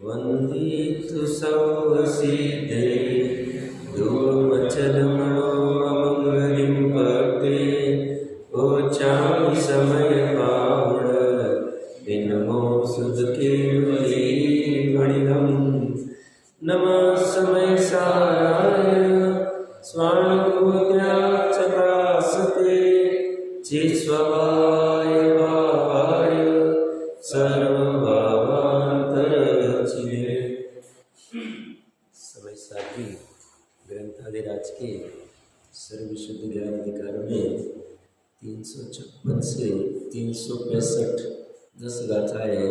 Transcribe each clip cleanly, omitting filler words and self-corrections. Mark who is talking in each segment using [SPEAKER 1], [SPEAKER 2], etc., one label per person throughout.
[SPEAKER 1] वन्दितु सौसिद्धे ध्रुवमचलमनोमङ्गलिं पते ओचामि समयबाहुळ विनमो सुदकेवलीवणिगं नमः समयसाराय स्वाणुभुद्राचकासते चिस्वभाय भावाय सर्वभावान्तरचिने। समय साथी ग्रंथादिराज के सर्वशुद्ध ज्ञान अधिकार में 356 से 365 10 गाथाएं।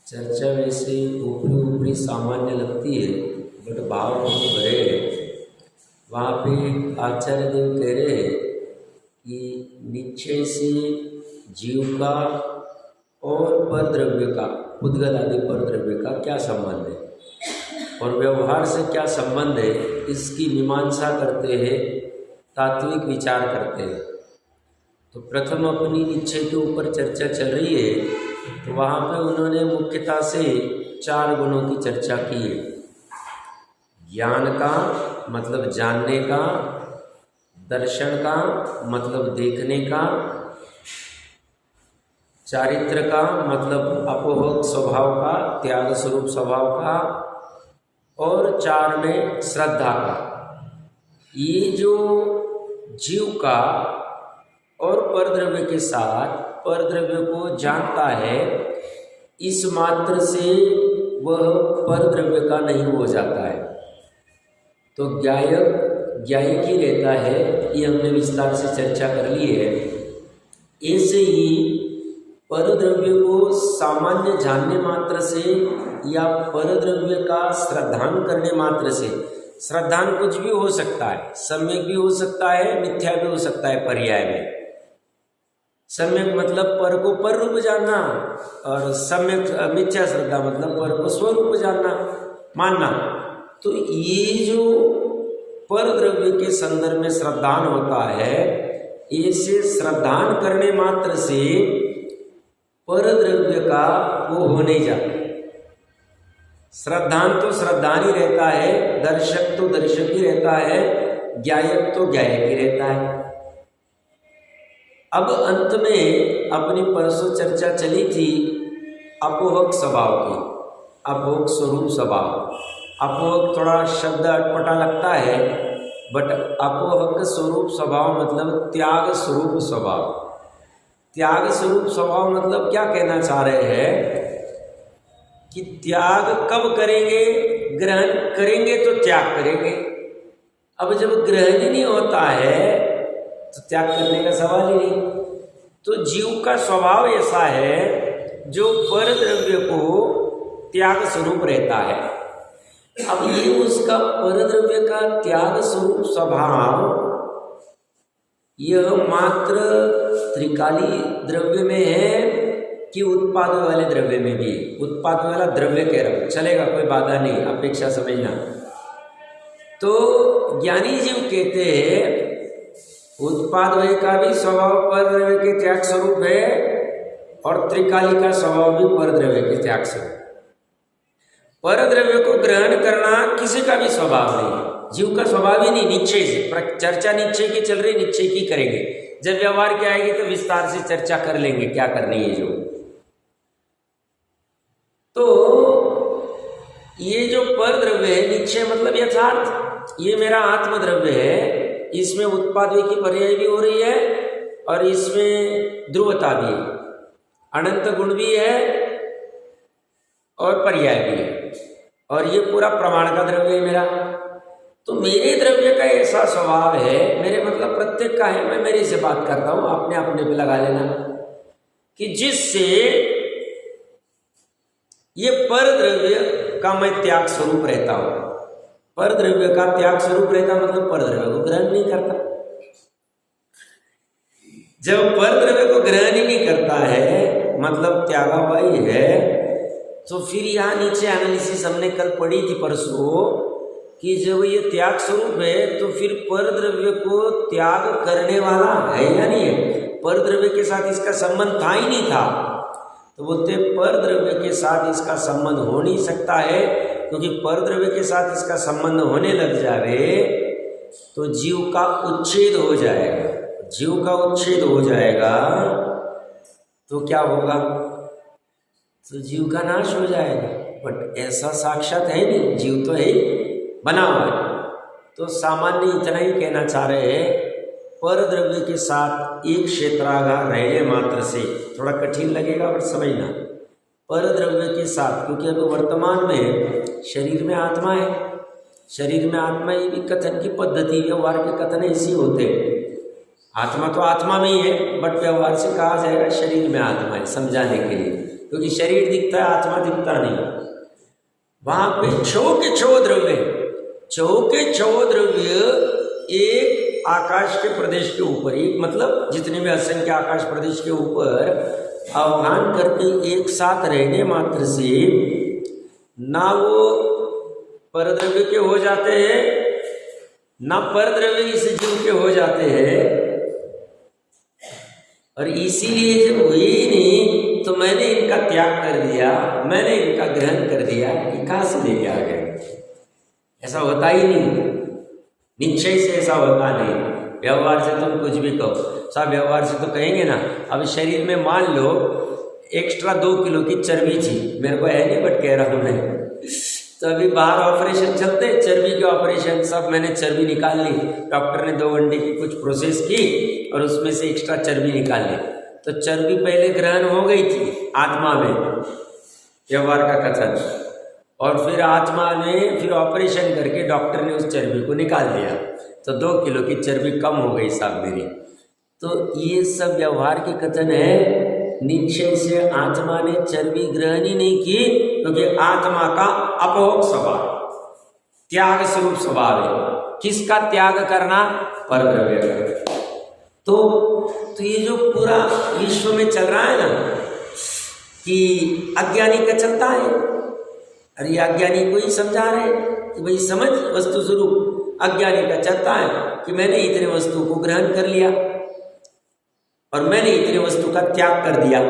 [SPEAKER 1] चर्चा वैसे ऊपरी ऊपरी सामान्य लगती है, बट भाव बहुत भरे। वहाँ पे आचार्य देव कह रहे हैं कि निश्चय से जीव का और परद्रव्य का, उद्गत आदि परद्रव्य का क्या संबंध है और व्यवहार से क्या संबंध है, इसकी मीमांसा करते हैं, तात्विक विचार करते हैं। तो प्रथम अपनी निश्चय के ऊपर चर्चा चल रही है, तो वहाँ पे उन्होंने मुख्यतः से 4 गुणों की चर्चा की है। ज्ञान का मतलब जानने का, दर्शन का मतलब देखने का, चारित्र का मतलब अपोहक स्वभाव का, त्याग स्वरूप स्वभाव का, और 4 में श्रद्धा का। ये जो जीव का और परद्रव्य के साथ परद्रव्य को जानता है, इस मात्र से वह परद्रव्य का नहीं हो जाता है। तो ज्ञायक ही रहता है, ये हमने विस्तार से चर्चा कर ली है। ऐसे ही परद्रव्य को सामान्य जानने मात्र से या परद्रव्य का श्रद्धान करने मात्र से, श्रद्धान कुछ भी हो सकता है, सम्यक भी हो सकता है, मिथ्या भी हो सकता है। पर्याय में सम्यक मतलब पर को पर रूप जानना, और सम्यक मिथ्या श्रद्धा मतलब पर को स्वरूप जानना, मानना। तो ये जो परद्रव्य के संदर्भ में श्रद्धान होता है, इसे श्रद्धान करने मात्र से परद्रव्य का वो हो नहीं जाता। श्रद्धान तो श्रद्धान ही रहता है, दर्शक तो दर्शक ही रहता है, ज्ञायक तो ज्ञायक ही रहता है। अब अंत में अपनी परसों चर्चा चली थी अपोहक स्वभाव की, अपोहक स्वरूप स्वभाव। अपोहक थोड़ा शब्द अटपटा लगता है, बट अपोहक स्वरूप स्वभाव मतलब त्याग स्वरूप स्वभाव। त्याग स्वरूप स्वभाव मतलब क्या कहना चाह रहे हैं कि त्याग कब करेंगे, ग्रहण करेंगे तो त्याग करेंगे। अब जब ग्रहण ही नहीं होता है तो त्याग करने का सवाल ही नहीं। तो जीव का स्वभाव ऐसा है जो परद्रव्य को त्याग स्वरूप रहता है। अब ये उसका परद्रव्य का त्याग स्वरूप स्वभाव यह मात्र त्रिकाली द्रव्य में है कि उत्पाद वाले द्रव्य में भी? उत्पाद वाला द्रव्य कह रहा हूं, चलेगा, कोई बाधा नहीं, अपेक्षा समझना। तो ज्ञानी जीव कहते हैं उत्पादवय का भी स्वभाव परद्रव्य के त्याग स्वरूप है, और त्रिकाली का स्वभाव भी परद्रव्य के त्याग स्वरूप। परद्रव्य को ग्रहण करना किसी का भी स्वभाव नहीं, जीव का स्वभाव ही नहीं। निश्चय से चर्चा निश्चय की चल रही, निश्चय की करेंगे। जब व्यवहार की आएगी तो विस्तार से चर्चा कर लेंगे क्या करनी है जो। तो ये जो परद्रव्य है, निश्चय मतलब यथार्थ, ये मेरा आत्मद्रव्य है, इसमें उत्पादों की पर्याय भी हो रही है और इसमें ध्रुवता भी है, अनंत गुण भी है और पर्याय भी है, और ये पूरा प्रमाण का द्रव्य है मेरा। तो मेरे द्रव्य का ऐसा स्वभाव है, मेरे मतलब प्रत्येक का है, मैं मेरे से बात करता हूं, आपने अपने पे लगा लेना, कि जिससे ये परद्रव्य का मैं त्याग स्वरूप रहता हूं। परद्रव्य का त्याग स्वरूप रहता मतलब परद्रव्य को ग्रहण नहीं करता। जब परद्रव्य को ग्रहण ही नहीं करता है मतलब त्यागावाई है, तो फिर यहाँ नीचे एनालिसिस हमने कल पढ़ी थी परसों कि जब ये त्याग स्वरूप है तो फिर परद्रव्य को त्याग करने वाला है या नहीं है? परद्रव्य के साथ इसका संबंध था ही नहीं था, तो तो बोलते पर द्रव्य के साथ इसका संबंध हो नहीं सकता है, क्योंकि पर द्रव्य के साथ इसका संबंध होने लग जावे तो जीव का उच्छेद हो जाएगा। जीव का उच्छेद हो जाएगा तो क्या होगा, तो जीव का नाश हो जाएगा। बट ऐसा साक्षात है नहीं, जीव तो है बना हुआ है। तो सामान्य इतना ही कहना चाह रहे हैं, पर द्रव्य के साथ एक क्षेत्रागार रहने मात्र से, थोड़ा कठिन लगेगा बट समझना, पर द्रव्य के साथ, क्योंकि अभी वर्तमान में शरीर में आत्मा है, शरीर में आत्मा, ये भी कथन की पद्धति, व्यवहार के कथन ऐसे होते हैं। आत्मा तो आत्मा में ही है, बट व्यवहार से कहा जाएगा शरीर में आत्मा है, समझाने के लिए, क्योंकि शरीर दिखता है, आत्मा दिखता नहीं। वहां पे छो के छो द्रव्य, छो के छो द्रव्य एक आकाश के प्रदेश के ऊपर, एक मतलब जितने भी असंख्य आकाश प्रदेश के ऊपर आह्वान करके एक साथ रहने मात्र से ना वो परद्रव्य के हो जाते हैं, ना परद्रव्य इस जीव के हो जाते हैं। और इसीलिए जब हुए ही नहीं तो मैंने इनका त्याग कर दिया, मैंने इनका ग्रहण कर दिया, ये कहाँ से लेके आ गए? ऐसा होता ही नहीं, निश्चय से ऐसा होता नहीं। व्यवहार से तुम कुछ भी कहो, सब व्यवहार से तो कहेंगे ना। अब शरीर में मान लो एक्स्ट्रा 2 किलो की चर्बी थी, मेरे को है नहीं बट कह रहा हूँ मैं, तो अभी बाहर ऑपरेशन चलते, चर्बी के ऑपरेशन, सब मैंने चर्बी निकाल ली, डॉक्टर ने 2 घंटे की कुछ प्रोसेस की और उसमें से एक्स्ट्रा चर्बी निकाल ली। तो चर्बी पहले ग्रहण हो गई थी आत्मा में, व्यवहार का कथन, और फिर आत्मा में फिर ऑपरेशन करके डॉक्टर ने उस चर्बी को निकाल दिया, तो 2 किलो की चर्बी कम हो गई साहब मेरी। तो ये सब व्यवहार के कथन है, निश्चय से आत्मा ने चर्बी ग्रहण ही नहीं की, क्योंकि आत्मा का अपोहक स्वभाव, त्याग स्वरूप स्वभाव है। किसका त्याग करना? परद्रव्य का। तो ये जो पूरा विश्व में चल रहा है ना, कि अज्ञानी का चलता है, अरे अज्ञानी को ही समझा रहे कि भाई समझ वस्तु स्वरूप। अज्ञानी का चलता है कि मैंने इतने वस्तु को ग्रहण कर लिया और मैंने इतने वस्तु का त्याग कर दिया।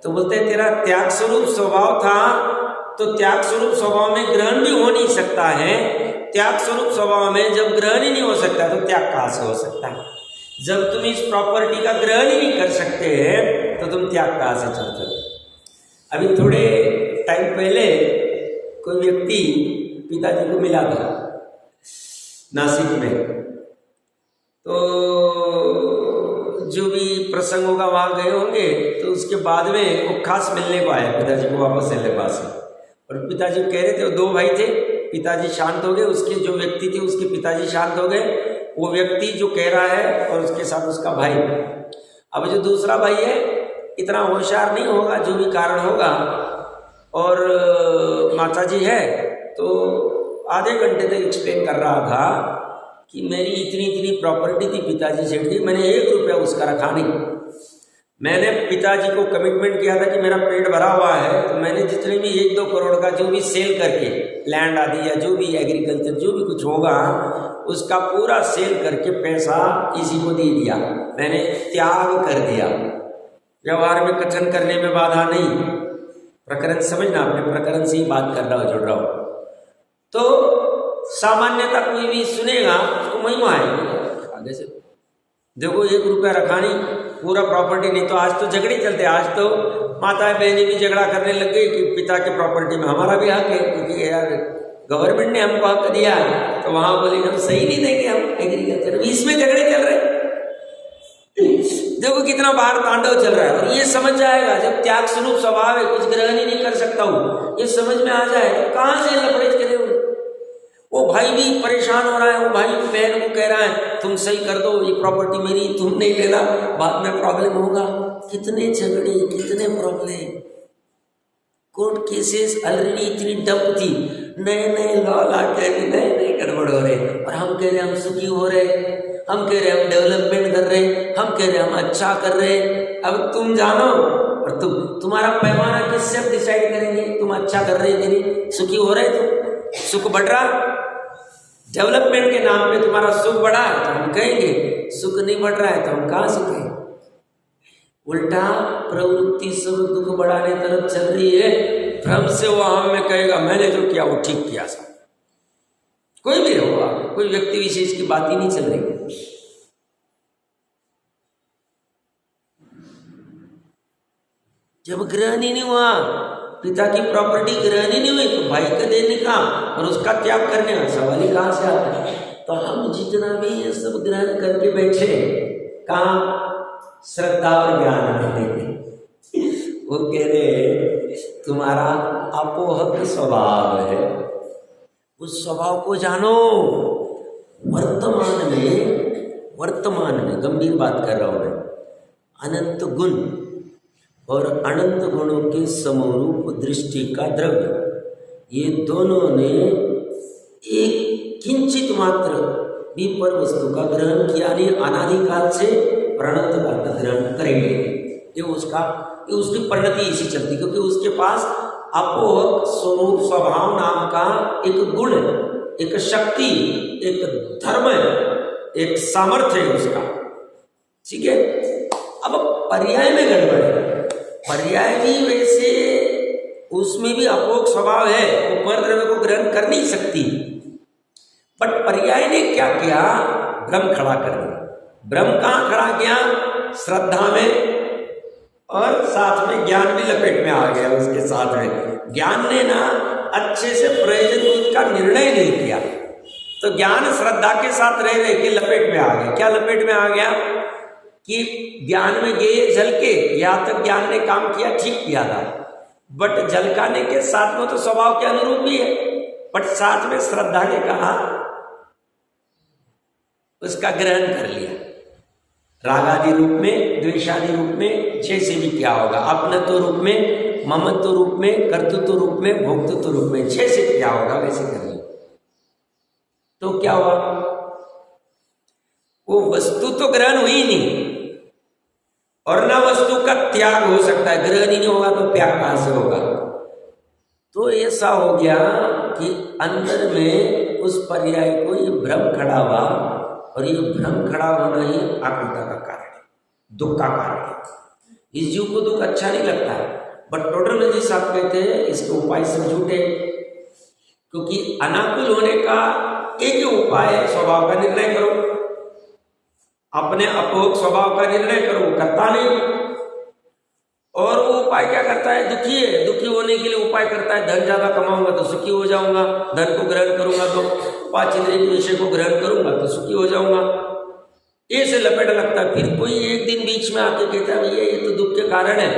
[SPEAKER 1] तो बोलते हैं तेरा त्याग स्वरूप स्वभाव था, तो त्याग स्वरूप स्वभाव में ग्रहण भी हो नहीं सकता है। त्याग स्वरूप स्वभाव में जब ग्रहण ही नहीं हो सकता तो त्याग कहाँ से हो सकता है? जब तुम इस प्रॉपर्टी का ग्रहण ही नहीं कर सकते हैं तो तुम त्याग कहाँ से चल सकते? अभी थोड़े टाइम पहले कोई व्यक्ति पिताजी को मिला था नासिक में, तो जो भी प्रसंग होगा वहाँ गए होंगे, तो उसके बाद में वो खास मिलने को आया पिताजी को वापस से पास में। और पिताजी कह रहे थे, वो 2 भाई थे, पिताजी शांत हो गए, उसके जो व्यक्ति थे उसके पिताजी शांत हो गए, वो व्यक्ति जो कह रहा है और उसके साथ उसका भाई। अब जो दूसरा भाई है इतना होशियार नहीं होगा, जो भी कारण होगा, और माताजी है, तो आधे घंटे तक एक्सप्लेन कर रहा था कि मेरी इतनी इतनी प्रॉपर्टी थी पिताजी से की, मैंने 1 रुपया उसका रखा नहीं। मैंने पिताजी को कमिटमेंट किया था कि मेरा पेट भरा हुआ है, तो मैंने जितने भी 1-2 करोड़ का जो भी सेल करके, लैंड आदि या जो भी एग्रीकल्चर जो भी कुछ होगा, उसका पूरा सेल करके पैसा इसी को दे दिया, मैंने त्याग कर दिया। व्यवहार में कथन करने में बाधा नहीं, प्रकरण समझना, अपने प्रकरण से ही बात कर रहा हो, जुड़ रहा हो। तो सामान्यता कोई भी सुनेगा उसको महिमा आएगी आगे से। देखो 1 रुपया रखा नहीं, पूरा प्रॉपर्टी नहीं, तो आज तो झगड़े चलते, आज तो माताएं बहनें भी झगड़ा करने लग गई कि पिता के प्रॉपर्टी में हमारा भी हक है, क्योंकि यार गवर्नमेंट ने हमको हक दिया, तो वहां बोले हम सही नहीं देंगे, हम एग्रीकल्चर, इसमें झगड़े चल रहे। देखो कितना बाहर तांडव चल रहा है। और ये समझ जाएगा जब त्याग स्वरूप स्वभाव है, कुछ ग्रहण ही नहीं कर सकता हूँ, ये समझ में आ जाए तो कहाँ से लफड़े चले हुए। वो भाई भी परेशान हो रहा है, वो भाई बहन को कह रहा है तुम सही कर दो, ये प्रॉपर्टी मेरी, तुम नहीं लेना, बाद में प्रॉब्लम होगा। कितने झगड़े, कितने प्रॉब्लम, कोर्ट केसेस ऑलरेडी इतनी डब थी, नए नए लॉ ला के नए नए गड़बड़ हो रहे, और हम कह रहे हम सुखी हो रहे, हम कह रहे हम डेवलपमेंट कर रहे, हम कह रहे हम अच्छा कर रहे। अब तुम जानो, और तुम्हारा पैमाना किससे अब डिसाइड करेंगे तुम अच्छा कर रहे कि नहीं, सुखी हो रहे, तुम सुख बढ़ रहा, डेवलपमेंट के नाम पे तुम्हारा सुख बढ़ा है तो हम कहेंगे, सुख नहीं बढ़ रहा है तो हम कहाँ सुखें। उल्टा प्रवृत्ति सब दुख बढ़ाने तरफ चल रही है। भ्रम से वो हम में कहेगा मैंने जो किया वो ठीक किया साहब। कोई भी होगा, कोई व्यक्ति विशेष की बात ही नहीं चल रही। जब ग्रहण ही नहीं हुआ, पिता की प्रॉपर्टी ग्रहण ही नहीं हुई, तो भाई का देने का और उसका त्याग करने का सवाल ही कहां से आता है। तो हम जितना भी ये सब ग्रहण करके बैठे कहां, श्रद्धा और ज्ञान में। वो कह रहे तुम्हारा अपोहक स्वभाव है, उस स्वभाव को जानो। वर्तमान में गंभीर बात कर रहा हूं मैं, अनंत गुण और अनंत गुणों के समरूप दृष्टि का द्रव्य, ये दोनों ने एक किंचित मात्र भी पर वस्तु का ग्रहण किया नहीं, अनादिकाल से प्रणत का ग्रहण करेंगे। ये उसकी परिणति इसी चलती, क्योंकि उसके पास अपोहक स्वरूप स्वभाव नाम का एक गुण, एक शक्ति, एक धर्म, एक सामर्थ्य है उसका। ठीक है। अब पर्याय में गड़बड़ है। पर्याय भी वैसे उसमें भी अपोहक स्वभाव है, वो पर द्रव्य को ग्रहण कर नहीं सकती। बट पर्याय ने क्या किया, ब्रह्म खड़ा कर दिया। ब्रह्म कहाँ खड़ा किया, श्रद्धा में, और साथ में ज्ञान भी लपेट में आ गया उसके साथ में। ज्ञान ने ना अच्छे से प्रयोजन का निर्णय नहीं किया, तो ज्ञान श्रद्धा के साथ रह रहे के लपेट में आ गया। क्या लपेट में आ गया कि ज्ञान में गए झलके, या तक ज्ञान ने काम किया, ठीक किया था, बट झलकाने के साथ में तो स्वभाव के अनुरूप भी है, बट साथ में श्रद्धा ने कहा उसका ग्रहण कर लिया। रागादि रूप में, द्वेषादि रूप में, जैसे भी क्या होगा, अपनत्व रूप में, ममत्व रूप में, कर्तृत्व रूप में, भोक्तृत्व रूप में, जैसे क्या होगा वैसे कर लिया। तो क्या हुआ, वो वस्तु तो ग्रहण हुई नहीं, और ना वस्तु का त्याग हो सकता है। ग्रहण ही नहीं होगा तो त्याग कहां से होगा। तो ऐसा हो गया कि अंदर में उस पर्याय को ये भ्रम खड़ा हुआ, और ये भ्रम खड़ा होना ही आकुलता का कारण है, दुख का कारण है। इस जीव को दुख अच्छा नहीं लगता है, बट टोटोलॉजी साहब कहते हैं इसके उपाय सब झूठे, क्योंकि अनाकुल होने का एक ही उपाय है, स्वभाव का निर्णय करो, अपने अपोहक स्वभाव का निर्णय करो, करता नहीं। और वो उपाय क्या करता है, दुखी है, दुखी होने के लिए उपाय करता है, धन ज्यादा कमाऊंगा तो सुखी हो जाऊंगा, धन को ग्रहण करूंगा तो, पांच इंद्रिय के विषय को ग्रहण करूंगा तो सुखी हो जाऊंगा, ऐसे लपेट लगता है। फिर कोई एक दिन बीच में आके कहता है भैया ये तो दुख के कारण है,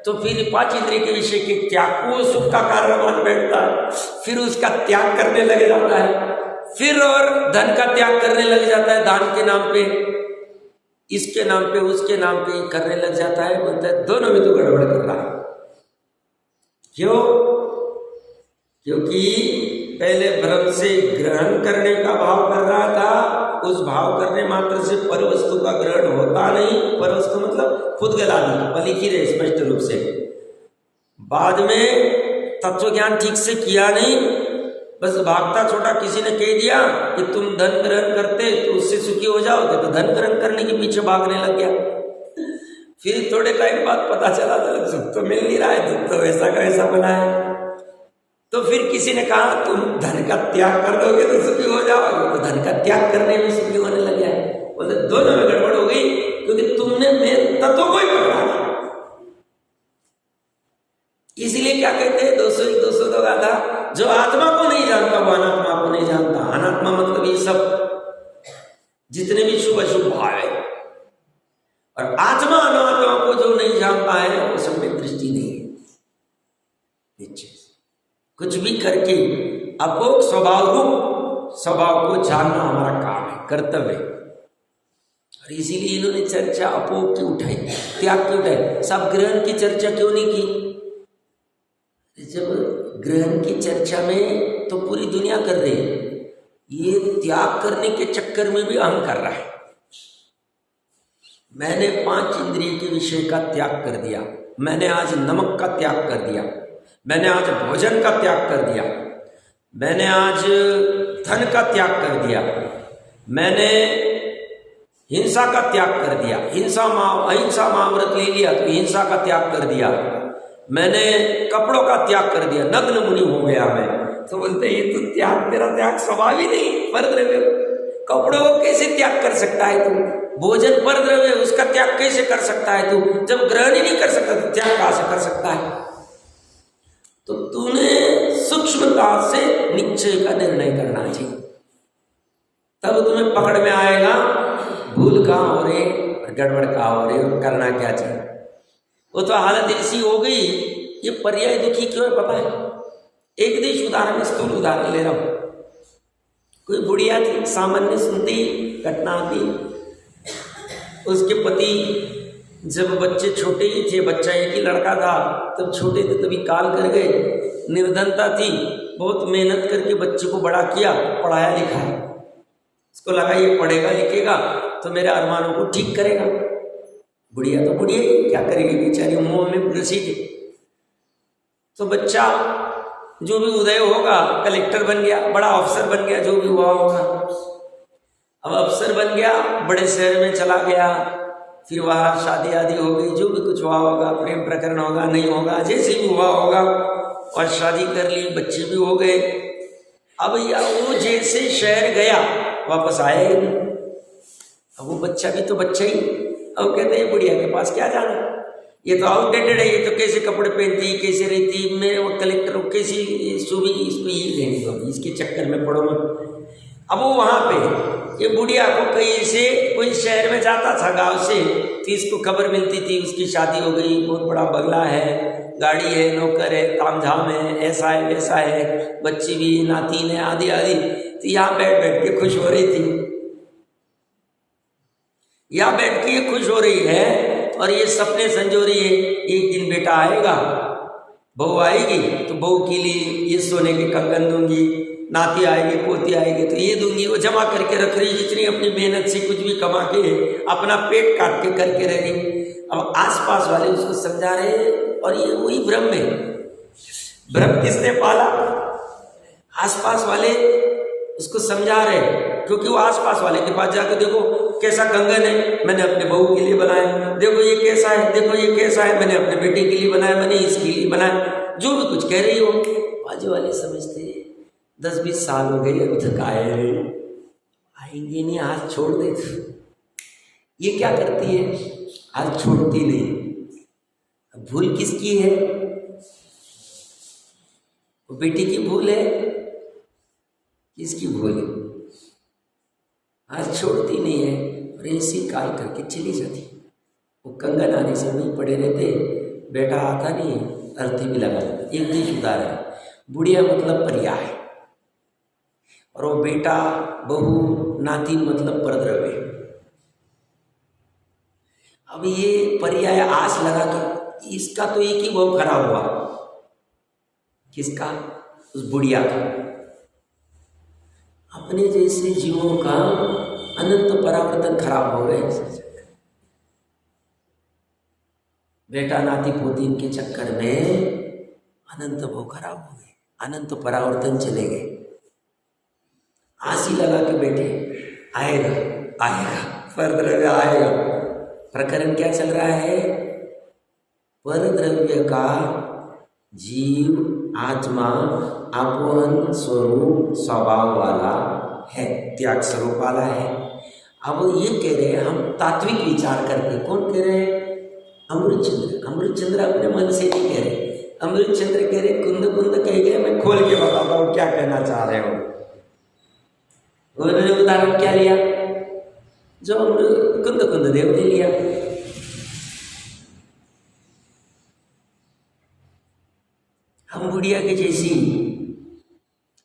[SPEAKER 1] तो फिर पांच इंद्रिय के विषय के त्याग को सुख का कारण मान बैठता है, फिर उसका त्याग करने लग जाता है, फिर और धन का त्याग करने लग जाता है, दान के नाम पे, इसके नाम पे, उसके नाम पे करने लग जाता है। बोलता है दोनों में तो गड़बड़ कर रहा है। क्यों? क्योंकि पहले भ्रम से ग्रहण करने का भाव कर रहा था, उस भाव करने मात्र से पर वस्तु का ग्रहण होता नहीं। पर वस्तु मतलब खुद गला दी, लिखी रहे स्पष्ट रूप से। बाद में तत्व ज्ञान ठीक से किया नहीं, बस भागता छोटा किसी ने कह दिया कि तुम धन ग्रहण करते तो उससे सुखी हो जाओगे, तो धन ग्रहण करने के पीछे भागने लग गया। फिर थोड़े टाइम बाद पता चला था सुख तो मिल नहीं रहा है, दुख तो वैसा का वैसा बना है। तो फिर किसी ने कहा तुम धन का त्याग कर दोगे तो सुखी हो जाओगे, तो धन का त्याग करने में सुखी होने लग गया है। बोलते दोनों में गड़बड़ हो गई, क्योंकि तुमने मेन तत्व को ही पकड़ा। इसलिए क्या कहते हैं 201 202 गाथा, जो आत्मा को नहीं जानता वो अनात्मा को नहीं जानता। अनात्मा मतलब ये सब जितने भी शुभ अशुभ भाव है, और आत्मा अनात्मा को जो नहीं जानता है वो सब में दृष्टि नहीं है। कुछ भी करके अपोक स्वभाव रूप स्वभाव को जानना हमारा काम है, कर्तव्य। और इसीलिए इन्होंने चर्चा अपोक की उठाई, त्याग की उठाई। सब ग्रहण की चर्चा क्यों नहीं की? जब ग्रहण की चर्चा में तो पूरी दुनिया कर रही है, ये त्याग करने के चक्कर में भी अहम कर रहा है। मैंने 5 इंद्रिय के विषय का त्याग कर दिया, मैंने आज नमक का त्याग कर दिया, मैंने आज भोजन का त्याग कर दिया, मैंने आज धन का त्याग कर दिया, मैंने हिंसा का त्याग कर दिया, अहिंसा महाव्रत ले लिया तो हिंसा का त्याग कर दिया, मैंने कपड़ों का त्याग कर दिया, नग्न मुनि हो गया मैं। तो बोलते ये तो त्याग, तेरा त्याग स्वभाव ही नहीं, परद्रव्य। कपड़ों को कैसे त्याग कर सकता है तू? भोजन परद्रव्य, उसका त्याग कैसे कर सकता है तू? जब ग्रहण ही नहीं कर सकता तो त्याग कहां से कर सकता है? तो तूने सूक्ष्मता से निश्चय का निर्णय करना चाहिए, तब तुम्हें पकड़ में आएगा भूल कहाँ हो रही और गड़बड़ कहाँ हो रही और करना क्या चाहिए। वो तो हालत ऐसी हो गई। ये पर्याय दुखी क्यों है पता है? एक देश उदाहरण, स्थूल उदाहरण ले रहा हूं। कोई बुढ़िया थी, सामान्य सुनती घटना थी। उसके पति जब बच्चे छोटे ही थे, बच्चा एक ही लड़का था, तब छोटे थे तभी काल कर गए। निर्धनता थी, बहुत मेहनत करके बच्चे को बड़ा किया, पढ़ाया लिखाया। उसको लगा ये पढ़ेगा लिखेगा तो मेरे अरमानों को ठीक करेगा। बुढ़िया तो बुढ़िया ही, क्या करेगी बेचारी, मोह में ग्रसित थी। तो बच्चा जो भी उदय होगा, कलेक्टर बन गया, बड़ा अफसर बन गया, जो भी हुआ होगा। अब अफसर बन गया, बड़े शहर में चला गया, फिर वहाँ शादी आदि हो गई, जो भी कुछ हुआ होगा, प्रेम प्रकरण होगा नहीं होगा, जैसे भी हुआ होगा, और शादी कर ली, बच्चे भी हो गए। अब या वो जैसे शहर गया वापस आया ही नहीं। अब वो बच्चा भी तो बच्चा ही। अब कहते हैं बुढ़िया के पास क्या जाना, ये तो आउटडेटेड है, ये तो कैसे कपड़े पहनती, कैसे रहती, मैं वो कलेक्टर कैसी सुबह इसको ये लेनी दो, इसके चक्कर में पड़ो मत। अब वो वहाँ पे ये बुढ़िया को कहीं से कोई शहर में जाता था गांव से, तो इसको खबर मिलती थी उसकी शादी हो गई, बहुत बड़ा बंगला है, गाड़ी है, नौकर है, तामझाम है, ऐसा है वैसा है, बच्ची भी, नातीन है, आदि आदि। तो यहाँ बैठ बैठ के खुश हो रही थी, यहाँ बैठ के ये खुश हो रही है और ये सपने संजो रही है, एक दिन बेटा आएगा, बहू आएगी तो बहू के लिए ये सोने के कंगन दूंगी, नाती आएगी, पोती आएगी तो ये दूंगी। वो जमा करके रख रही, जितनी अपनी मेहनत से कुछ भी कमा के अपना पेट काट के करके रह रही। अब आसपास वाले उसको समझा रहे और ये वही भ्रम है। भ्रम किसने पाला? आसपास वाले उसको समझा रहे, क्योंकि वो आसपास वाले के पास जाकर देखो कैसा कंगन है, मैंने अपने बहू के लिए बनाया, देखो ये कैसा है, देखो ये कैसा है, मैंने अपने बेटे के लिए बनाया, मैंने इसके लिए बनाया, जो भी कुछ कह रही हो। बाजू वाले समझते 10-20 साल हो गए अभी तक आए नहीं, आएंगे नहीं, हाथ छोड़ दे। ये क्या करती है? हाथ छोड़ती नहीं। भूल किसकी है? वो बेटी की भूल है, किसकी भूल है? हाथ छोड़ती नहीं है और ऐसी काल करके चली जाती। वो कंगन आने से नहीं पड़े रहते, बेटा आता नहीं, अर्थी भी लगा देता। एक देश उदाहरण, बुढ़िया मतलब पर्याय है और वो बेटा, बहू, नाती मतलब परद्रव्य। अब ये पर्याय आस लगा कि इसका तो एक ही बहु खराब हुआ, किसका? उस बुढ़िया का। अपने जैसे जीवों का अनंत परावर्तन खराब हो गए। बेटा नाती पोती के चक्कर में अनंत भव खराब हो गए, अनंत परावर्तन चले गए। आसी लगा के बैठे, आएगा आएगा, परद्रव्य आएगा। प्रकरण क्या चल रहा है? परद्रव्य का जीव आत्मा आपोहन स्वरूप स्वभाव वाला है, त्याग स्वरूप वाला है। अब ये कह रहे हैं, हम तात्विक विचार करते। कौन कह रहे हैं? अमृतचंद्र। अमृतचंद्र अपने मन से नहीं कह रहे, अमृतचंद्र कह रहे कुंद कुंद कह गए, मैं खोल के बताता हूँ क्या कहना चाह रहे हो। उन्होंने उदाहरण क्या लिया? जो कुंद कुंद देव ने लिया। हम बुढ़िया के जैसी,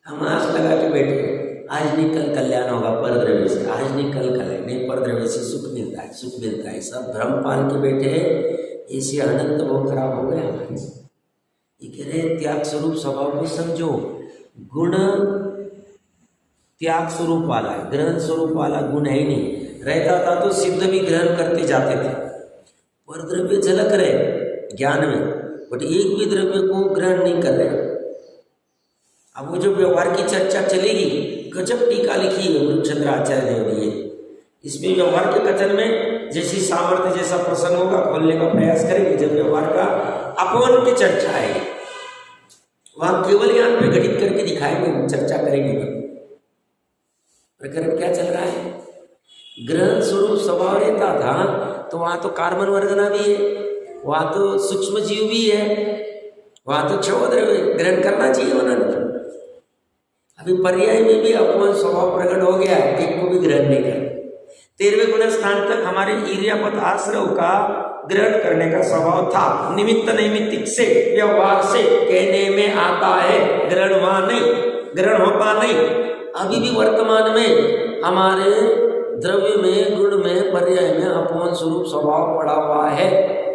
[SPEAKER 1] हम आस लगा के बैठे, आज नहीं कल कल्याण होगा परद्रव्य से, आज नहीं कल कल्याण नहीं, परद्रव्य से सुख मिलता है, सुख मिलता है, सब भ्रम पाल के बैठे, ऐसे अनंत बहुत खराब हो गया हमारे। ये कह रहे त्याग स्वरूप स्वभाव को समझो। गुण त्याग स्वरूप वाला है, ग्रहण स्वरूप वाला गुण है ही नहीं। रहता था तो सिद्ध भी ग्रहण करते जाते थे, परद्रव्य झलक रहे ज्ञान में, बट एक भी द्रव्य को ग्रहण नहीं कर रहे। अब वो जो व्यवहार की चर्चा चलेगी, गजब टीका लिखी है अमृतचंद्र आचार्य ने। इसमें व्यवहार के कथन में जैसी सामर्थ्य जैसा प्रसंग होगा खोलने का प्रयास करेंगे। जब व्यवहार का अपवन की चर्चा आएगी वहां केवल ज्ञान में घटित करके दिखाएंगे, चर्चा करेंगे। प्रकरण क्या चल रहा है? ग्रहण स्वरूप स्वभाव रहता था तो वहां तो कार्बन वर्गना भी है, वहां तो सूक्ष्म जीव भी है, वहां तो क्षय द्रव्य ग्रहण करना चाहिए उन्होंने। अभी पर्याय में भी अपवन स्वभाव प्रकट हो गया, एक को भी ग्रहण नहीं कर। 13वें गुण स्थान तक हमारे ईर्यापद आश्रव का ग्रहण करने का स्वभाव था। निमित्त नैमित्तिक से व्यवहार से कहने में आता है, ग्रहण वहां नहीं, ग्रहण होता नहीं। अभी भी वर्तमान में हमारे द्रव्य में, गुण में, पर्याय में अपवन स्वरूप स्वभाव पड़ा हुआ है।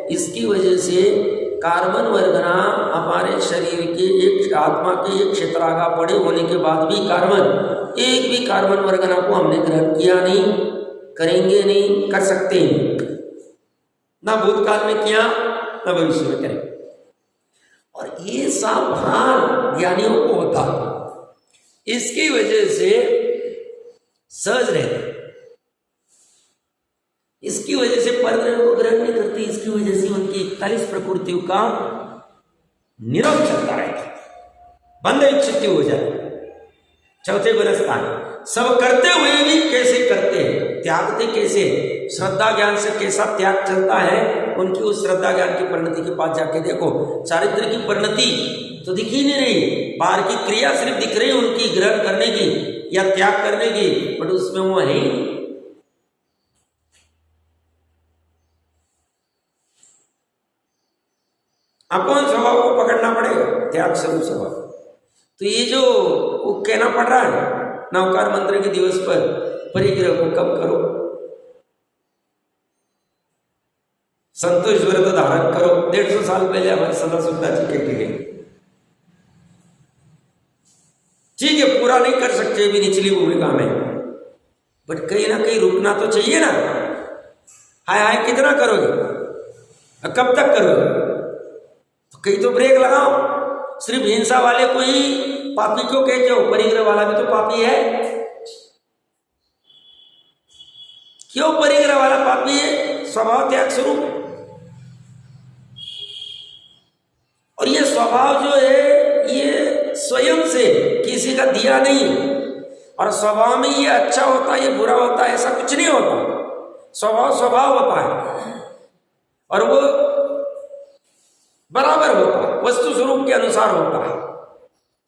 [SPEAKER 1] इसकी वजह से कार्बन वर्गना हमारे शरीर के एक आत्मा के एक क्षेत्रागा पड़े होने के बाद भी कार्बन, एक भी कार्बन वर्गना को हमने ग्रहण किया नहीं, करेंगे नहीं, कर सकते नहीं, ना भूतकाल में किया ना भविष्य में करेंगे। और ये सावधान ज्ञानियों को होता, इसकी वजह से सहज रहते, इसकी वजह से परद्रव्य को ग्रहण नहीं करती, इसकी वजह से उनकी 41 प्रकृतियों का निरोध चलता रहता, बंध विच्छित्ति हो जाए। चौथे गुण स्थान, सब करते हुए भी कैसे करते हैं, त्यागते कैसे, श्रद्धा ज्ञान से कैसा त्याग चलता है, उनकी उस श्रद्धा ज्ञान की परिणति के पास जाके देखो। चारित्र की परिणति तो दिख ही नहीं रही, बाहर की क्रिया सिर्फ दिख रही है उनकी ग्रहण करने की या त्याग करने की, बट उसमें वो है ही। अपवन स्वभाव को पकड़ना पड़ेगा, त्याग स्वरूप स्वभाव। तो ये जो वो कहना पड़ रहा है नवकार मंत्र के दिवस पर, परिग्रह को कब करो, संतोष व्रत धारण करो। 150 साल पहले हमारे सदाशिवदास जी कहते गए। ठीक है, पूरा नहीं कर सकते भी निचली भूमिका में, बट कहीं ना कहीं रुकना तो चाहिए ना। हाय हाय कितना करोगे, कब तक करोगे, तो कहीं तो ब्रेक लगाओ। सिर्फ हिंसा वाले को ही पापी क्यों कहते हो, परिग्रह वाला भी तो पापी है। क्यों परिग्रह वाला पापी है? स्वभाव त्याग स्वरूप है। और ये स्वभाव जो है ये स्वयं से किसी का दिया नहीं, और स्वभाव में ये अच्छा होता है ये बुरा होता है ऐसा कुछ नहीं होता। स्वभाव स्वभाव होता है और वो बराबर होता है, वस्तु स्वरूप के अनुसार होता है।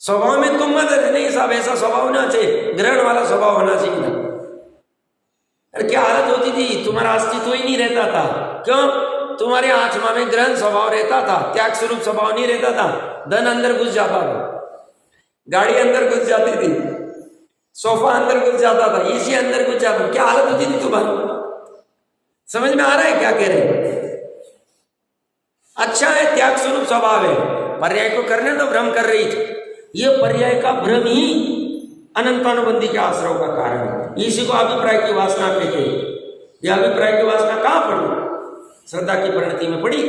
[SPEAKER 1] स्वभाव में तुम मत नहीं साहब ऐसा स्वभाव होना चाहिए, ग्रहण वाला स्वभाव होना चाहिए ना। अरे क्या हालत होती थी, तुम्हारा अस्तित्व ही नहीं रहता था। क्यों? तुम्हारे आत्मा में ग्रहण स्वभाव रहता था, त्याग स्वरूप स्वभाव नहीं रहता था। धन अंदर घुस जाता था, गाड़ी अंदर घुस जाती थी, सोफा अंदर घुस जाता था, एसी अंदर घुस जाता था। क्या हालत होती थी तुम्हारी? समझ में आ रहा है क्या कह रहे हैं? अच्छा है, त्याग स्वरूप स्वभाव है। पर्याय को करने तो भ्रम कर रही थी, ये पर्याय का भ्रम ही अनंतानुबंधी के आश्रव का कारण है। इसी को अभिप्राय की वासना कहते हैं। यह अभिप्राय की वासना कहां पड़ी? श्रद्धा की परिणति में पड़ी,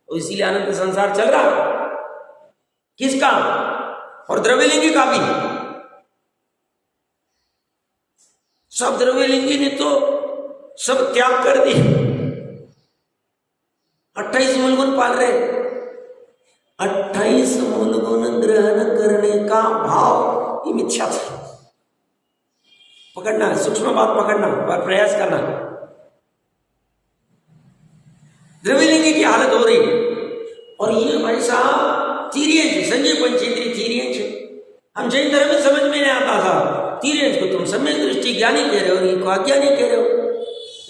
[SPEAKER 1] और इसीलिए अनंत संसार चल रहा। किसका? और द्रव्यलिंगी का भी। सब द्रव्यलिंगी ने तो सब त्याग कर दी। 28 मूलगुण पाल रहे। 28 मूलगुण ग्रहण करने का भाव ये मिथ्या था। पकड़ना, सूक्ष्म बात पकड़ना और प्रयास करना। द्रव्यलिंगी की हालत हो रही, और ये भाई साहब तीर्यंश, संजय पंचेंद्री तीर्यंश। हम जैन धर्म में समझ में नहीं आता था, तीर्यंश को तुम सम्यक दृष्टि ज्ञानी कह रहे हो, इनको अज्ञानी कह रहे हो,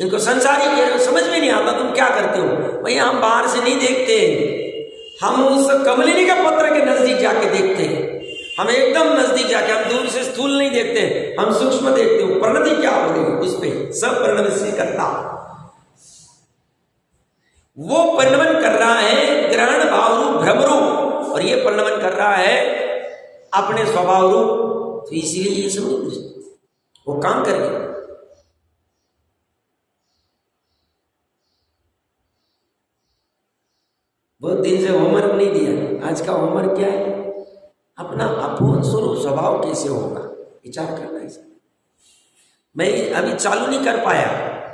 [SPEAKER 1] इनको संसारी कह रहे हो, समझ में नहीं आता तुम क्या करते हो। भैया हम बाहर से नहीं देखते, हम उस कमलिनी का पत्र के नजदीक जाके देखते हैं। हम एकदम नजदीक जाके, हम दूर से स्थूल नहीं देखते, हम सूक्ष्म देखते हो। परिणति क्या हो रही है उस पर, सब परिणति से करता वो परिणमन कर रहा है ग्रहण भाव रूप भ्रम रूप, और ये परिणमन कर रहा है अपने स्वभाव रूप। तो इसीलिए ये सब वो काम करेगा। बहुत दिन से होमवर्क नहीं दिया, आज का होमवर्क क्या है? अपना अपवन स्वरूप स्वभाव कैसे होगा, विचार करना है। मैं अभी चालू नहीं कर पाया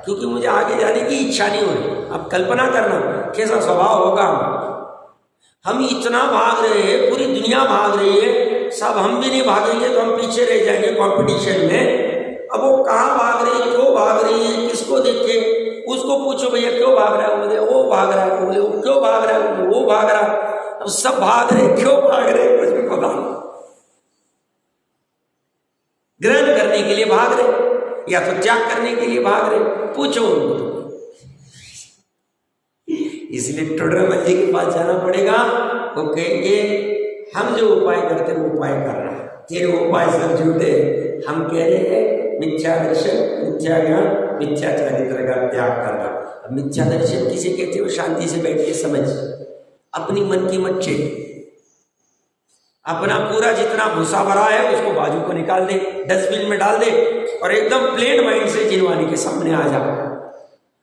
[SPEAKER 1] क्योंकि मुझे आगे जाने की इच्छा नहीं हो रही। अब कल्पना करना कैसा स्वभाव होगा। हम इतना भाग रहे हैं, पूरी दुनिया भाग रही है, सब हम भी नहीं भागेंगे तो हम पीछे रह जाएंगे कंपटीशन में। अब वो कहाँ भाग रही है, क्यों भाग रही है, किसको देख के, उसको पूछो भैया क्यों भाग रहा है, बोले वो भाग रहा है, बोले वो क्यों भाग रहा है, बोले वो भाग रहा है। अब सब भाग रहे, क्यों भाग रहे कुछ भी पता नहीं। ग्रहण करने के लिए भाग रहे या तो त्याग करने के लिए भाग रहे, पूछो उनको। इसलिए टोडरमल जी के पास जाना पड़ेगा। वो कहेंगे हम जो उपाय करते हैं वो उपाय कर रहा है, तेरे उपाय सब झूठे। हम कह रहे हैं मिथ्या दर्शन, मिथ्या ज्ञान, मिथ्या चरित्र का त्याग करना। अब मिथ्या दर्शन किसे कहते हो? शांति से बैठ के समझ, अपनी मन की मत चेत, अपना पूरा जितना भूसा भरा है उसको बाजू को निकाल दे, डस्टबिन में डाल दे और एकदम प्लेन माइंड से जिनवानी के सामने आ जा।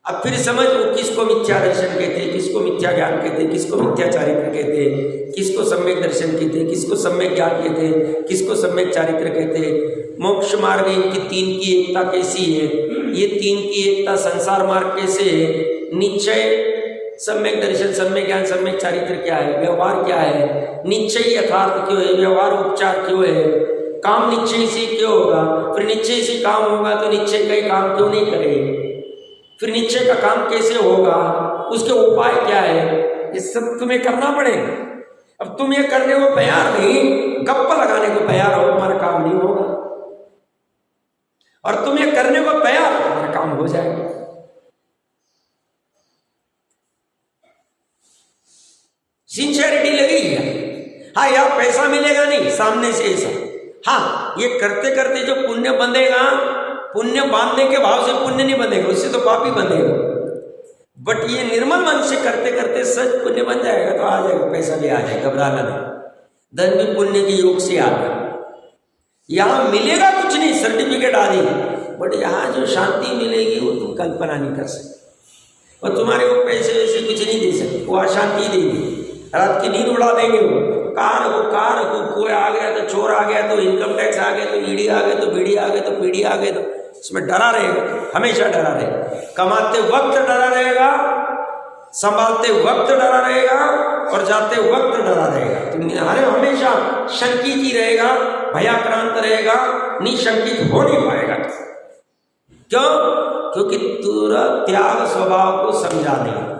[SPEAKER 1] अब फिर समझ वो किसको मिथ्या दर्शन कहते हैं, किसको मिथ्या ज्ञान कहते हैं, किसको मिथ्या चारित्र कहते हैं, किसको सम्यक दर्शन कहते हैं, किसको सम्यक ज्ञान कहते हैं, किसको सम्यक चारित्र कहते हैं। मोक्ष मार्ग इनकी तीन की एकता कैसी है, ये तीन की एकता संसार मार्ग कैसे है। निश्चय, सम्यक दर्शन, सम्यक ज्ञान, सम्यक चारित्र क्या है, व्यवहार क्या है, निश्चय यथार्थ क्यों है, व्यवहार उपचार क्यों है, काम निश्चय से क्यों होगा, फिर निश्चय से काम होगा तो निश्चय का ही काम क्यों नहीं करें, फिर निश्चय का काम कैसे होगा, उसके उपाय क्या है, ये सब तुम्हें करना पड़ेगा। अब तुम ये करने को तैयार नहीं, गप्पा लगाने को तैयार हो, तुम्हारा काम नहीं होगा। और तुम ये करने को तैयार हो, तुम्हारा काम हो जाएगा। सिंसियरिटी लगेगी है। हाँ यार पैसा मिलेगा नहीं सामने से ऐसा, हाँ ये करते करते जो पुण्य बंधेगा, पुण्य बांधने के भाव से पुण्य नहीं बंधेगा, उससे तो पाप ही बंधेगा। बट ये निर्मल मन से करते करते सच पुण्य बन जाएगा तो आ जाएगा, पैसा भी आ जाएगा, घबराना नहीं। धन भी पुण्य के योग से आता है। यहाँ मिलेगा कुछ नहीं, सर्टिफिकेट आदि, बट यहाँ जो शांति मिलेगी वो तुम कल्पना नहीं कर सकते। और तुम्हारे को पैसे वैसे कुछ नहीं दे सकते, वो अशांति देंगे, रात की नींद उड़ा देंगे। वो कार को कोई आ गया तो चोर आ गया तो इनकम टैक्स आ गया तो ईडी आ गया तो बीडी आ गया तो पीडी आ गया, तो इसमें डरा रहेगा, हमेशा डरा रहेगा। कमाते वक्त डरा रहेगा, संभालते वक्त डरा रहेगा और जाते वक्त डरा रहेगा। तुम्हारे हमेशा शंकित ही रहेगा, भयाक्रांत रहेगा, निशंकित हो नहीं पाएगा। क्यों? क्योंकि तुरंत त्याग स्वभाव को समझा देगा।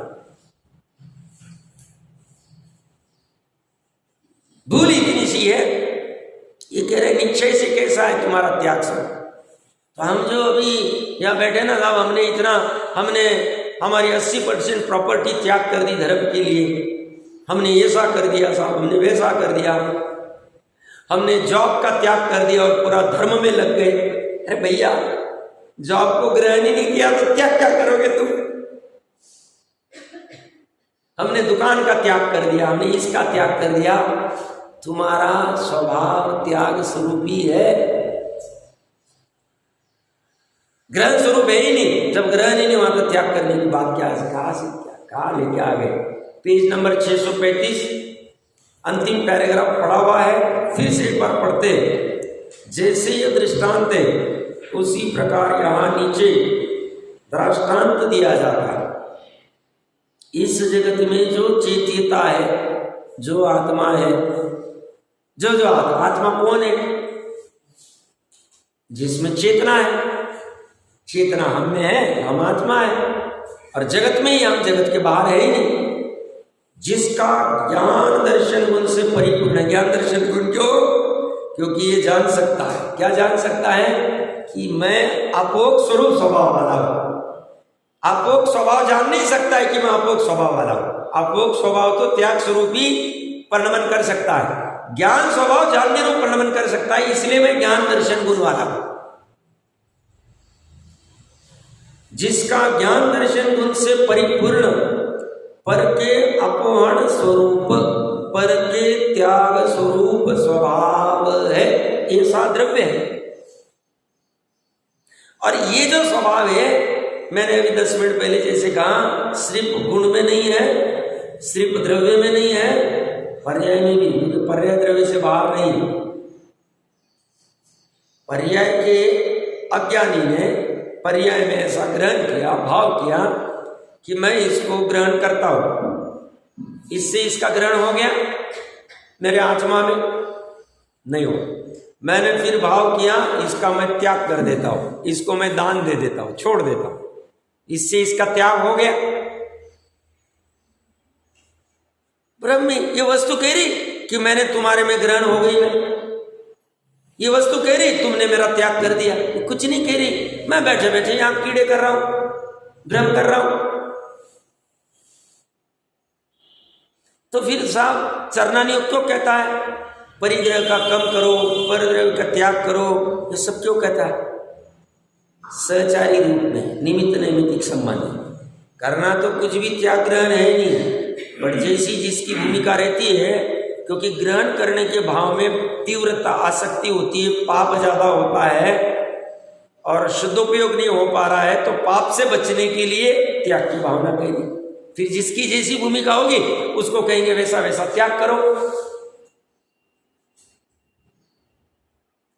[SPEAKER 1] भूल इतनी सी है, ये कह रहे निश्चय से कैसा है तुम्हारा त्याग सब। तो हम जो अभी यहाँ बैठे ना साहब, हमने हमारी 80% प्रॉपर्टी त्याग कर दी धर्म के लिए, हमने ऐसा कर दिया साहब, हमने वैसा कर दिया, हमने जॉब का त्याग कर दिया और पूरा धर्म में लग गए। अरे भैया जॉब को ग्रहण ही नहीं किया तो त्याग क्या करोगे तुम? हमने दुकान का त्याग कर दिया, हमने इसका त्याग कर दिया। तुम्हारा स्वभाव त्याग स्वरूप ही है, ग्रहण स्वरूप है ही नहीं। जब ग्रहण ही नहीं हुआ तो त्याग करने की बात क्या है? कहाँ से कहाँ लेके आ गए? पेज नंबर 635 अंतिम पैराग्राफ पढ़ा हुआ है, फिर से एक बार पढ़ते। जैसे ये दृष्टांत है उसी प्रकार यहाँ नीचे दृष्टांत दिया जाता है। इस जगत में जो चेत्यता है, जो आत्मा है, जो आत्मा कौन है? जिसमें चेतना है, चेतना हम में है, हम आत्मा है। और जगत में ही, हम जगत के बाहर है ही नहीं। जिसका ज्ञान दर्शन गुण से परिपूर्ण है। ज्ञान दर्शन गुण क्यों? क्योंकि ये जान सकता है। क्या जान सकता है? कि मैं अपोक स्वरूप स्वभाव वाला हूं। अपोक स्वभाव जान नहीं सकता है कि मैं अपोक स्वभाव वाला हूं। अपोक स्वभाव तो त्याग स्वरूप ही परिणमन कर सकता है, ज्ञान स्वभाव जानने रूप परिणमन कर सकता है। इसलिए मैं ज्ञान दर्शन गुण वाला हूं। जिसका ज्ञान दर्शन गुण से परिपूर्ण, पर के अपोहण स्वरूप, पर के त्याग स्वरूप स्वभाव है, ऐसा द्रव्य है। और ये जो स्वभाव है, मैंने अभी 10 मिनट पहले जैसे कहा, सिर्फ गुण में नहीं है, सिर्फ द्रव्य में नहीं है, पर्याय में भी। क्योंकि पर्याय द्रव्य से बाहर नहीं, पर्याय के अज्ञानी ने पर्याय में ऐसा ग्रहण किया, भाव किया कि मैं इसको ग्रहण करता हूं, इससे इसका ग्रहण हो गया मेरे आत्मा में नहीं हो। मैंने फिर भाव किया इसका मैं त्याग कर देता हूं, इसको मैं दान दे देता हूं, छोड़ देता हूं, इससे इसका त्याग हो गया। ब्रह्म ये वस्तु कह रही कि मैंने तुम्हारे में ग्रहण हो गई, मैं ये वस्तु कह रही तुमने मेरा त्याग कर दिया, कुछ नहीं कह रही। मैं बैठे बैठे यहां कीड़े कर रहा हूं, भ्रम कर रहा हूं। तो फिर साहब चरणानियोग क्यों कहता है परिग्रह का कम करो, परग्रह का त्याग करो, ये सब क्यों कहता है? सहचारी रूप में निमित्त नैमित्तिक संबंध करना तो कुछ भी त्याग ग्रहण है नहीं, बट जैसी जिसकी भूमिका रहती है, क्योंकि ग्रहण करने के भाव में तीव्रता आसक्ति होती है, पाप ज्यादा होता है और शुद्धोपयोग नहीं हो पा रहा है, तो पाप से बचने के लिए त्याग की भावना कहेगी। फिर जिसकी जैसी भूमिका होगी उसको कहेंगे वैसा वैसा त्याग करो।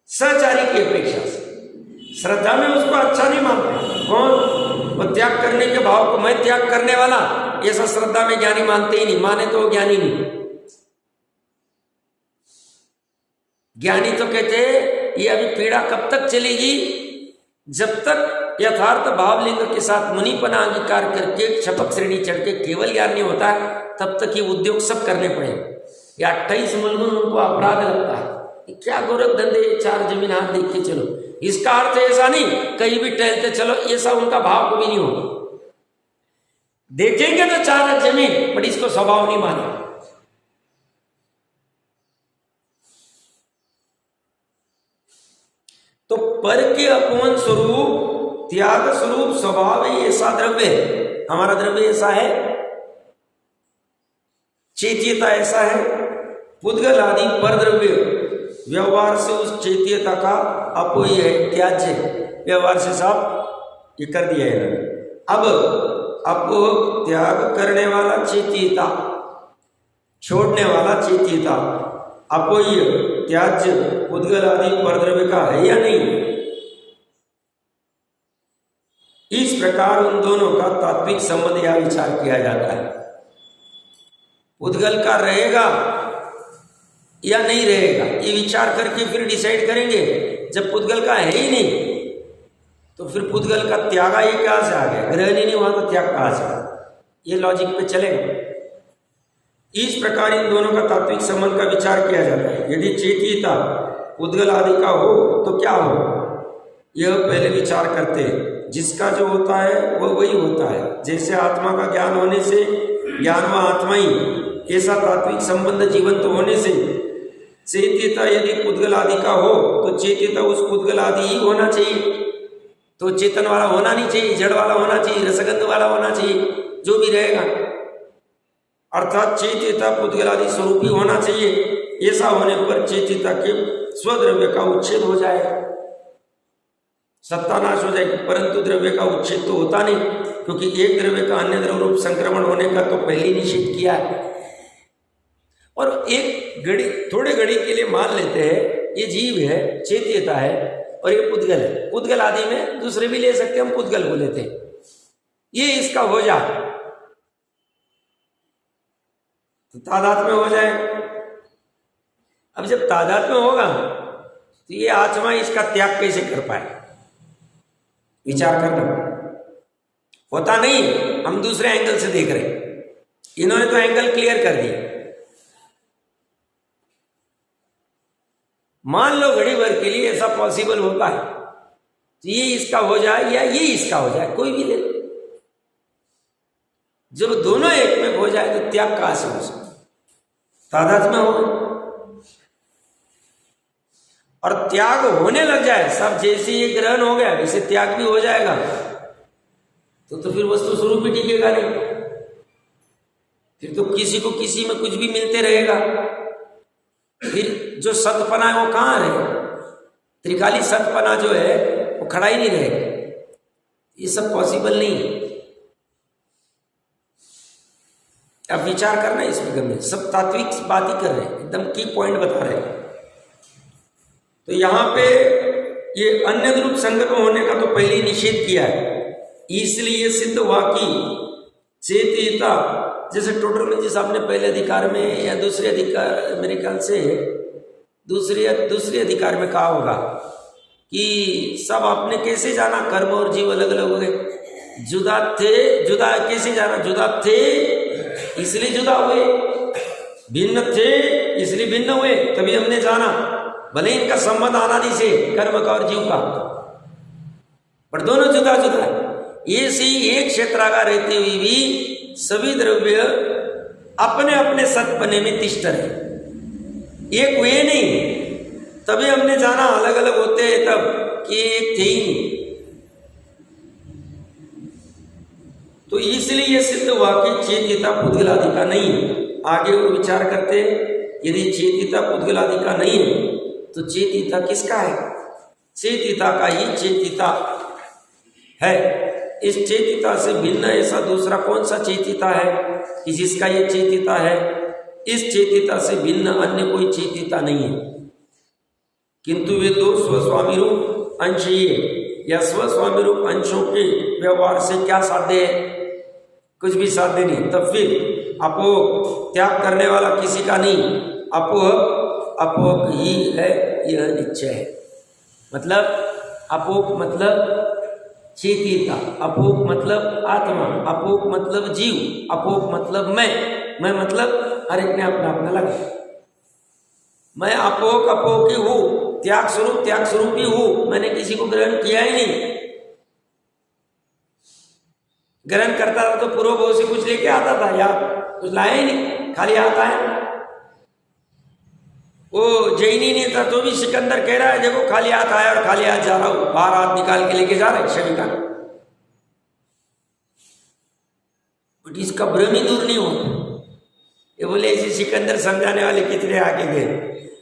[SPEAKER 1] सहचारी की अपेक्षा से श्रद्धा में उसको अच्छा नहीं मानते। कौन? वो त्याग करने के भाव को मैं त्याग करने वाला, ऐसा श्रद्धा में ज्ञानी मानते ही नहीं, माने तो ज्ञानी नहीं। ज्ञानी तो कहते ये अभी पीड़ा कब तक चलेगी, जब तक यथार्थ भावलिंग के साथ मुनिपना अंगीकार करके शपथ श्रेणी चढ़ के केवल ज्ञान नहीं होता है, तब तक ये उद्योग सब करने पड़ेंगे। या 28 मुलगुन उनको अपराध लगता है, क्या गोरख धंधे, 4 जमीन हाथ देख के चलो। इसका अर्थ ऐसा नहीं कहीं भी टहलते चलो, ऐसा उनका भाव कभी नहीं होगा। देखेंगे तो 4 जमीन, बट इसको स्वभाव नहीं माने। तो पर के अपवन स्वरूप त्याग स्वरूप स्वभाव है, ऐसा द्रव्य है, हमारा द्रव्य ऐसा है, चेत्यता ऐसा है। पुद्गल आदि पर द्रव्य व्यवहार से उस चेत्यता का अपोय है, त्याज्य व्यवहार से साफ ये कर दिया है। अब अपोह त्याग करने वाला चेत्यता, छोड़ने वाला चेत्यता, अपोय त्याज्य पुद्गल आदि पर द्रव्य का है या नहीं? इस प्रकार उन दोनों का तात्विक संबंध या विचार किया जाता है। पुद्गल का रहेगा या नहीं रहेगा, ये विचार करके फिर डिसाइड करेंगे। जब पुद्गल का है ही नहीं तो फिर पुद्गल का त्यागा ही कहां से आ गया? ग्रहण ही नहीं हुआ तो त्याग कहां से? ये लॉजिक पे चलेगा। इस प्रकार इन दोनों का तात्विक संबंध का विचार किया जाता है। यदि चेत्यता पुद्गल आदि का हो तो क्या हो, यह पहले विचार करते हैं। जिसका जो होता है वो वही होता है। जैसे आत्मा का ज्ञान होने से ज्ञान व आत्मा ही, ऐसा तात्विक संबंध जीवंत होने से चेत्यता यदि पुद्गल आदि का हो तो चेत्यता उस पुद्गल आदि ही होना चाहिए। तो चेतन वाला होना नहीं चाहिए, जड़ वाला होना चाहिए, रसगंध वाला होना चाहिए, जो भी रहेगा। अर्थात चेत्यता पुद्गल आदि स्वरूप ही होना चाहिए। ऐसा होने पर चेत्यता के स्वद्रव्य का उच्छेद हो जाएगा, सत्तानाश हो जाएगी। परंतु द्रव्य का उच्छेद तो होता नहीं, क्योंकि एक द्रव्य का अन्य द्रव्य रूप संक्रमण होने का तो पहले ही निषेध किया है। और एक घड़ी, थोड़े घड़ी के लिए मान लेते हैं ये जीव है, चेत्यता है और ये पुद्गल है। पुद्गल आदि में दूसरे भी ले सकते हैं, हम पुद्गल को लेते हैं, ये इसका हो जाए तो तादाद में हो जाए। अब जब तादाद में होगा तो ये आत्मा इसका त्याग कैसे कर पाए? विचार करना होता नहीं। हम दूसरे एंगल से देख रहे हैं, इन्होंने तो एंगल क्लियर कर दिया। मान लो घड़ी भर के लिए ऐसा पॉसिबल होता है तो ये इसका हो जाए या ये इसका हो जाए, कोई भी ले। जब दोनों एक में हो जाए तो त्याग कहां से हो सकता? तादाद में हो और त्याग होने लग जाए, सब जैसे ये ग्रहण हो गया वैसे त्याग भी हो जाएगा, तो फिर वस्तु स्वरूप भी टिकेगा नहीं। फिर तो किसी को किसी में कुछ भी मिलते रहेगा। फिर जो सतपना है वो कहाँ रहे? त्रिकाली सतपना जो है वो खड़ा ही नहीं रहेगा। ये सब पॉसिबल नहीं है। अब विचार करना है इसमें, गम्य सब तात्विक बात ही कर रहे हैं, एकदम की पॉइंट बता रहे हैं। तो यहाँ पे ये अन्य रूप संकल्प होने का तो पहले ही निषेध किया है, इसलिए सिद्ध हुआ कि चेतिता, जैसे टोटल जिस आपने पहले अधिकार में या दूसरे अधिकार, मेरे ख्याल से दूसरे अधिकार में कहा होगा कि सब आपने कैसे जाना कर्म और जीव अलग अलग हो गए, जुदा थे, जुदा कैसे जाना, जुदा थे इसलिए जुदा हुए, भिन्न थे इसलिए भिन्न हुए, तभी हमने जाना, भले इनका संबंध अनादि से कर्म का और जीव का, पर दोनों जुदा जुदा है। ऐसे ही एक क्षेत्रागार रहते हुए भी सभी द्रव्य अपने अपने सत्पने में तिष्ठ रहे, एक हुए नहीं, तभी हमने जाना अलग अलग होते हैं तब कि एक थे ही नहीं। तो इसलिए यह सिद्ध हुआ कि चेतिता पुद्गलादि का नहीं है। आगे वो विचार करते यदि चेतिता पुद्गलादि का नहीं है तो चेतिता किसका है? चेतिता का ही चेतिता है। इस चेतिता से भिन्न ऐसा दूसरा कौन सा चेतिता है कि जिसका ये चेतिता है? इस चेतिता से भिन्न अन्य कोई चेतिता नहीं है, किंतु वे दो स्वस्वामी रूप अंश ही है। या स्वस्वामी रूप अंशों के व्यवहार से क्या साध्य है? कुछ भी साध्य नहीं। तब फिर अपोह त्याग करने वाला किसी का नहीं, अपोह ही है, यह निश्चय है। मतलब अपोह मतलब चेतिता, अपोह मतलब आत्मा, अपोह मतलब जीव, अपोह मतलब मैं मतलब हर एक ने अपना अपना लगा। मैं अपोह की हूँ, त्याग स्वरूप ही हूँ, मैंने किसी को ग्रहण किया ही नहीं। ग्रहण करता था तो पूर्व भाव से कुछ लेके आता था या कुछ लाया ही नहीं, खाली आता है। वो जैनी नहीं था तो भी सिकंदर कह रहा है देखो खाली हाथ आया और खाली हाथ जा रहा हूं, बाहर हाथ निकाल के लेके जा रहे हैं शनि का। बट इसका भ्रम ही दूर नहीं होता। ये बोले ऐसे सिकंदर समझाने वाले कितने आगे गए,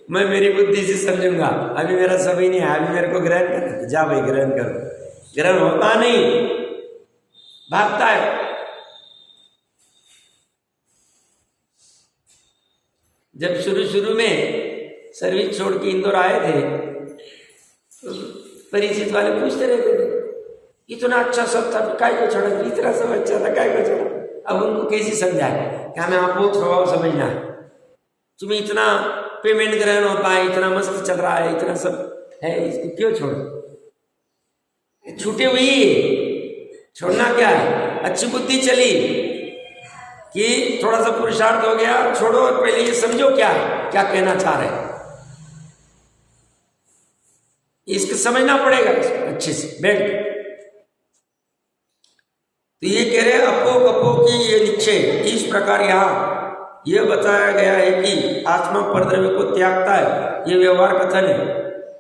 [SPEAKER 1] मैं मेरी बुद्धि से समझूंगा, अभी मेरा समय नहीं है, अभी मेरे को ग्रहण कर, जा भाई ग्रहण करो। ग्रहण होता नहीं, भागता है। जब शुरू में सर्विस छोड़ के इंदौर आए थे तो परिचित वाले पूछते रहते थे इतना अच्छा सब था काय को छोड़ा, इतना सब अच्छा था काय को छोड़ा। अब उनको कैसे समझाए कि हमें आपको स्वभाव समझना है, तुम्हें इतना पेमेंट ग्रहण होता है, इतना मस्त चल रहा है, इतना सब है, इसको क्यों छोड़ो? छूटे हुई छोड़ना क्या है? अच्छी बुद्धि चली कि थोड़ा सा पुरुषार्थ हो गया, छोड़ो और पहले ये समझो क्या क्या कहना चाह रहे हैं, इसको समझना पड़ेगा अच्छे से बैठ के। तो ये कह रहे अपोह की ये निश्चय। इस प्रकार यहाँ यह बताया गया है कि आत्मा परद्रव्य को त्यागता है, ये व्यवहार कथन है।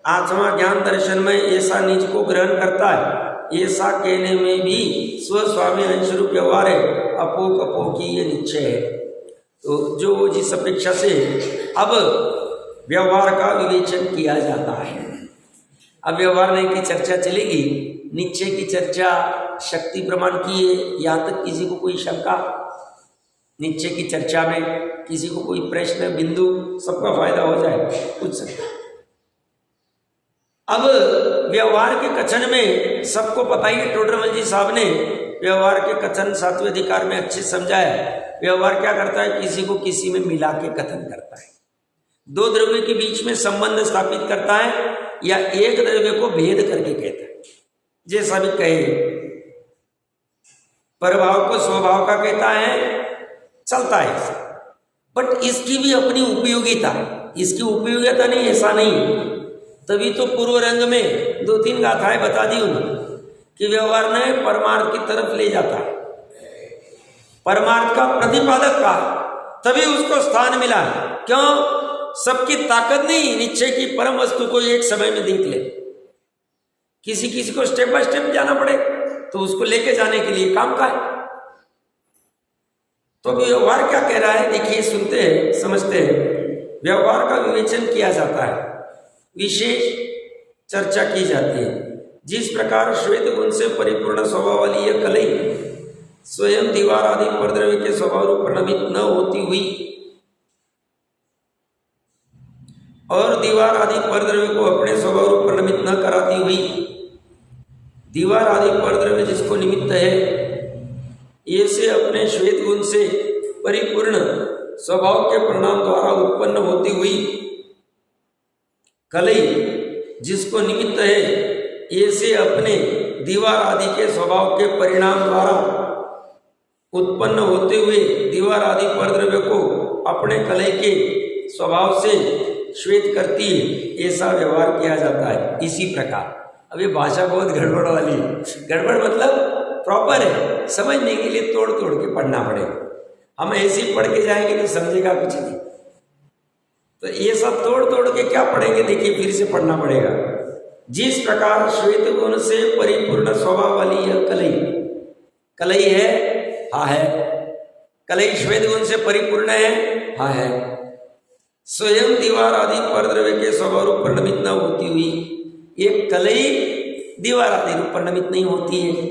[SPEAKER 1] आत्मा ज्ञान दर्शन में ऐसा निज को ग्रहण करता है, ऐसा कहने में भी स्वस्वामी अंशरूप व्यवहार है। अपोह की ये निश्चय है। तो जो जिस अपेक्षा से अब व्यवहार का विवेचन किया जाता है, अब व्यवहार नहीं की चर्चा चलेगी, निश्चय की चर्चा शक्ति प्रमाण की है। यहाँ तक किसी को कोई शंका, निश्चय की चर्चा में किसी को कोई प्रश्न बिंदु, सबका फायदा हो जाए, पूछ सकते। अब व्यवहार के कथन में सबको पता ही, टोडरमल जी साहब ने व्यवहार के कथन 7वें अधिकार में अच्छे समझाया। व्यवहार क्या करता है? किसी को किसी में मिला के कथन करता है, दो द्रव्य के बीच में संबंध स्थापित करता है, या एक द्रव्य को भेद करके कहता है। जैसा भी कहे, परभाव को स्वभाव का कहता है, चलता है, बट इसकी भी अपनी उपयोगिता है। इसकी उपयोगिता नहीं ऐसा नहीं, तभी तो पूर्व रंग में 2-3 गाथाएं बता दी उन्होंने कि व्यवहार ने परमार्थ की तरफ ले जाता है, परमार्थ का प्रतिपादक का, तभी उसको स्थान मिला है। क्यों? सबकी ताकत नहीं निश्चय की परम वस्तु को एक समय में देख ले, किसी किसी को स्टेप बाय स्टेप जाना पड़े, तो उसको लेके जाने के लिए काम का है। तो व्यवहार क्या कह रहा है देखिए, सुनते हैं, समझते हैं। व्यवहार का विवेचन किया जाता है, विशेष चर्चा की जाती है। जिस प्रकार श्वेत गुण से परिपूर्ण स्वभाव वाली यह कलई स्वयं दीवार आदि परद्रव्य के स्वभाव रूप परिणमित न होती हुई और दीवार आदि परद्रव्य को अपने स्वभाव रूप पर निमित्त न कराती हुई, दीवार आदि परद्रव्य जिसको निमित्त है, ये से अपने श्वेत गुण से परिपूर्ण स्वभाव के परिणाम द्वारा उत्पन्न होती हुई कलई जिसको निमित्त है, ये से अपने दीवार आदि के स्वभाव के परिणाम द्वारा उत्पन्न होते हुए दीवार आदि परद्रव्य को अपने कलई के स्वभाव से श्वेत करती है, ऐसा व्यवहार किया जाता है। इसी प्रकार, अब ये भाषा बहुत गड़बड़ वाली है। गड़बड़ मतलब प्रॉपर है, समझने के लिए तोड़ तोड़ के पढ़ना पड़ेगा। हम ऐसे ही पढ़ के जाएंगे तो समझेगा कुछ नहीं। तो ये सब तोड़ तोड़ के क्या पढ़ेंगे, देखिए फिर से पढ़ना पड़ेगा। जिस प्रकार श्वेत गुण से परिपूर्ण स्वभाव वाली यह कलई, कलई है, हाँ है, कलई श्वेत गुण से परिपूर्ण है, हाँ है, स्वयं दीवार आदि परद्रव्य के स्वभाव रूप परिणमित न होती हुई, एक कलई दीवार आदि रूप परिणमित नहीं होती है।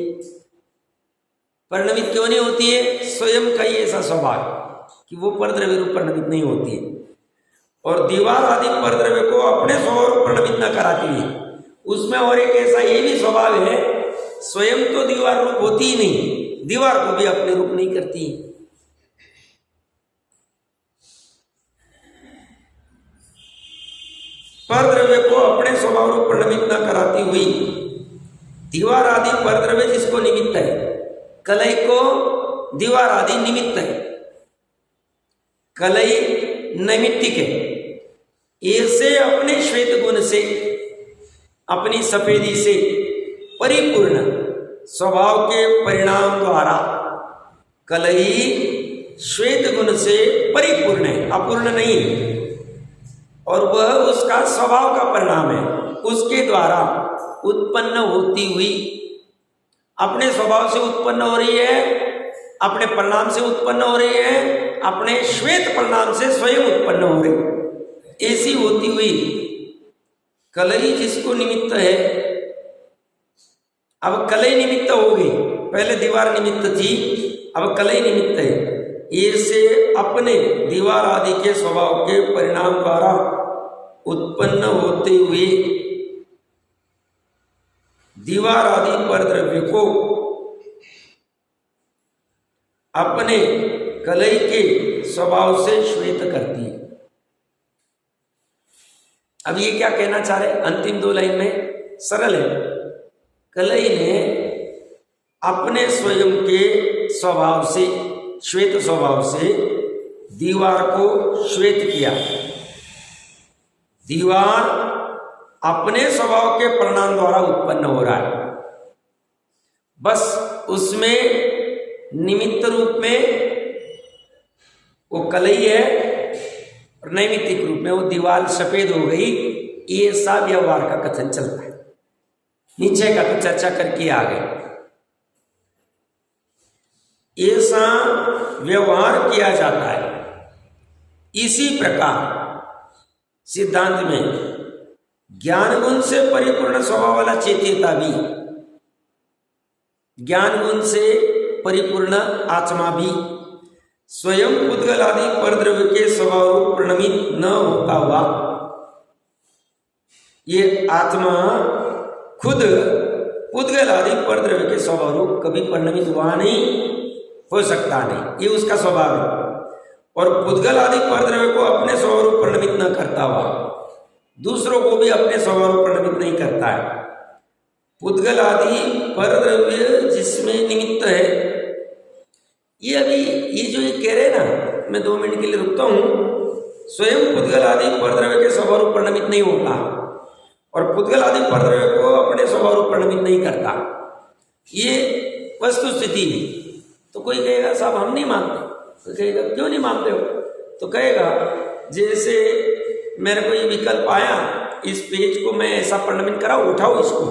[SPEAKER 1] परिणमित क्यों नहीं होती है? स्वयं का ही ऐसा स्वभाव कि वो परद्रव्य रूप परिणमित नहीं होती है, और दीवार आदि परद्रव्य को अपने स्वभाव रूप परिणमित न कराती है। उसमें और एक ऐसा ये भी स्वभाव है, स्वयं तो दीवार रूप होती ही नहीं, दीवार को भी अपने रूप नहीं करती। परद्रव्य को अपने स्वभाव रूप परिणमित न कराती हुई दीवार आदि परद्रव्य जिसको निमित्त है, कलई को दीवार आदि निमित्त है, कलई नैमित्तिक है, ऐसे अपने श्वेत गुण से, अपनी सफेदी से परिपूर्ण स्वभाव के परिणाम द्वारा कलई श्वेत गुण से परिपूर्ण है, अपूर्ण नहीं है, और वह उसका स्वभाव का परिणाम है। उसके द्वारा उत्पन्न होती हुई, अपने स्वभाव से उत्पन्न हो रही है, अपने परिणाम से उत्पन्न हो रही है, अपने श्वेत परिणाम से स्वयं उत्पन्न हो रही है, ऐसी होती हुई कलई जिसको निमित्त है। अब कलई निमित्त हो गई, पहले दीवार निमित्त थी, अब कलई निमित्त है। ऐसे अपने दीवार आदि के स्वभाव के परिणाम द्वारा उत्पन्न होते हुए दीवार आदि परद्रव्य को अपने कलई के स्वभाव से श्वेत करती है। अब ये क्या कहना चाह रहे, अंतिम दो लाइन में सरल है। कलई ने अपने स्वयं के स्वभाव से, श्वेत स्वभाव से दीवार को श्वेत किया। दीवार अपने स्वभाव के परिणाम द्वारा उत्पन्न हो रहा है, बस उसमें निमित्त रूप में वो कलई है और नैमित्तिक रूप में वो दीवार सफेद हो गई। ये ऐसा व्यवहार का कथन चलता है, नीचे का तो चर्चा करके आ गए। ऐसा व्यवहार किया जाता है। इसी प्रकार सिद्धांत में ज्ञान गुण से परिपूर्ण स्वभाव वाला चेत्यता भी, ज्ञान गुण से परिपूर्ण आत्मा भी स्वयं पुद्गल आदि परद्रव्य के स्वभाव रूप परिणमित न होता हुआ, ये आत्मा खुद पुद्गल आदि परद्रव्य के स्वभाव रूप कभी परिणमित हुआ नहीं, हो सकता नहीं, ये उसका स्वभाव है। और पुद्गल आदि परद्रव्य को अपने स्वभाव रूप परिणमित न करता हुआ दूसरों को भी अपने स्वभाव रूप परिणमित नहीं करता है। पुद्गल आदि परद्रव्य जिसमें निमित्त है, ये अभी ये जो ये कह रहे ना, मैं 2 मिनट के लिए रुकता हूँ। स्वयं पुद्गल आदि परद्रव्य के स्वभाव रूप परिणमित नहीं होता और पुद्गल आदि परद्रव्य को अपने स्वभाव रूप परिणमित नहीं करता, ये वस्तु स्थिति है। तो कोई कहेगा साहब हम नहीं मानते, तो कहेगा क्यों नहीं मानते हो? तो कहेगा जैसे मेरे को ये विकल्प आया, इस पेज को मैं ऐसा परिणमित कराऊं, उठाओ इसको,